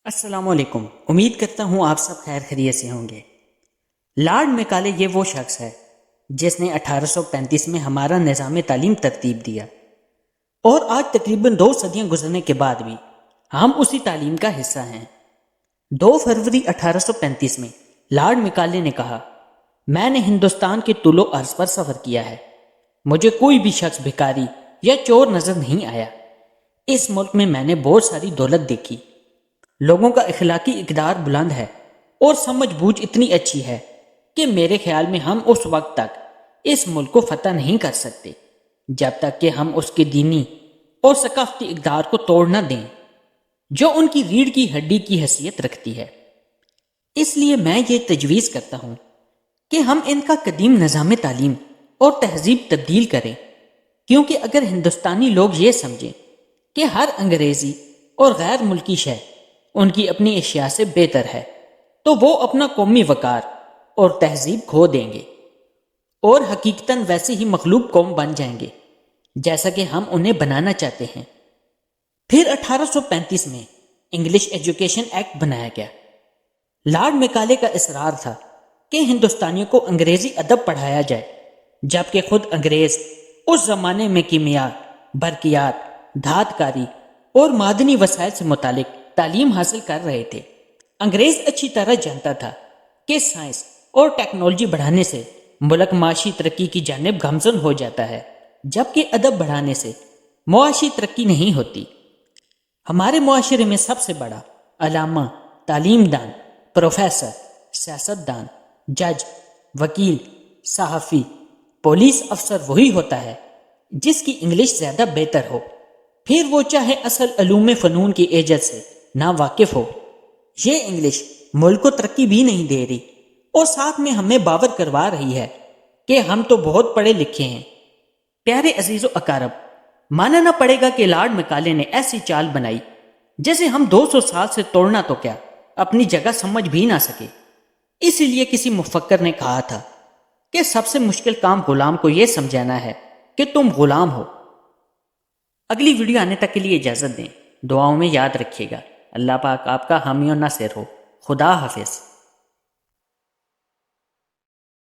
السلام علیکم۔ امید کرتا ہوں آپ سب خیر خیریت سے ہوں گے۔ لارڈ میکالے یہ وہ شخص ہے جس نے 1835 میں ہمارا نظام تعلیم ترتیب دیا، اور آج تقریباً 2 صدیاں گزرنے کے بعد بھی ہم اسی تعلیم کا حصہ ہیں۔ 2 فروری 1835 میں لارڈ میکالے نے کہا، میں نے ہندوستان کے طول و عرض پر سفر کیا ہے، مجھے کوئی بھی شخص بھکاری یا چور نظر نہیں آیا۔ اس ملک میں میں نے بہت ساری دولت دیکھی، لوگوں کا اخلاقی اقدار بلند ہے اور سمجھ بوجھ اتنی اچھی ہے کہ میرے خیال میں ہم اس وقت تک اس ملک کو فتح نہیں کر سکتے جب تک کہ ہم اس کے دینی اور ثقافتی اقدار کو توڑ نہ دیں جو ان کی ریڑھ کی ہڈی کی حیثیت رکھتی ہے۔ اس لیے میں یہ تجویز کرتا ہوں کہ ہم ان کا قدیم نظام تعلیم اور تہذیب تبدیل کریں، کیونکہ اگر ہندوستانی لوگ یہ سمجھیں کہ ہر انگریزی اور غیر ملکی شے ان کی اپنی اشیاء سے بہتر ہے تو وہ اپنا قومی وقار اور تہذیب کھو دیں گے اور حقیقتاً ویسے ہی مغلوب قوم بن جائیں گے جیسا کہ ہم انہیں بنانا چاہتے ہیں۔ پھر 1835 میں انگلش ایجوکیشن ایکٹ بنایا گیا۔ لارڈ میکالے کا اصرار تھا کہ ہندوستانیوں کو انگریزی ادب پڑھایا جائے، جبکہ خود انگریز اس زمانے میں کیمیا، برقیات، دھات کاری اور معدنی وسائل سے متعلق تعلیم حاصل کر رہے تھے۔ انگریز اچھی طرح جانتا تھا کہ سائنس اور ٹیکنالوجی بڑھانے سے ملک معاشی ترقی کی جانب گامزن ہو جاتا ہے، جبکہ ادب بڑھانے سے معاشی ترقی نہیں ہوتی۔ ہمارے معاشرے میں سب سے بڑا علامہ، تعلیم دان، پروفیسر، سیاست دان، جج، وکیل، صحافی، پولیس افسر وہی ہوتا ہے جس کی انگلش زیادہ بہتر ہو، پھر وہ چاہے اصل علوم فنون کی ایجاد سے نہ واقف ہو۔ یہ انگلش ملک کو ترقی بھی نہیں دے رہی اور ساتھ میں ہمیں باور کروا رہی ہے کہ ہم تو بہت پڑھے لکھے ہیں۔ پیارے عزیز و اقارب، ماننا پڑے گا کہ لارڈ میکالے نے ایسی چال بنائی جسے ہم 200 سال سے توڑنا تو کیا اپنی جگہ سمجھ بھی نہ سکے۔ اسی لیے کسی مفکر نے کہا تھا کہ سب سے مشکل کام غلام کو یہ سمجھانا ہے کہ تم غلام ہو۔ اگلی ویڈیو آنے تک کے لیے اجازت دیں، دعاؤں میں یاد رکھیے گا۔ اللہ پاک آپ کا حامی و ناصر ہو۔ خدا حافظ۔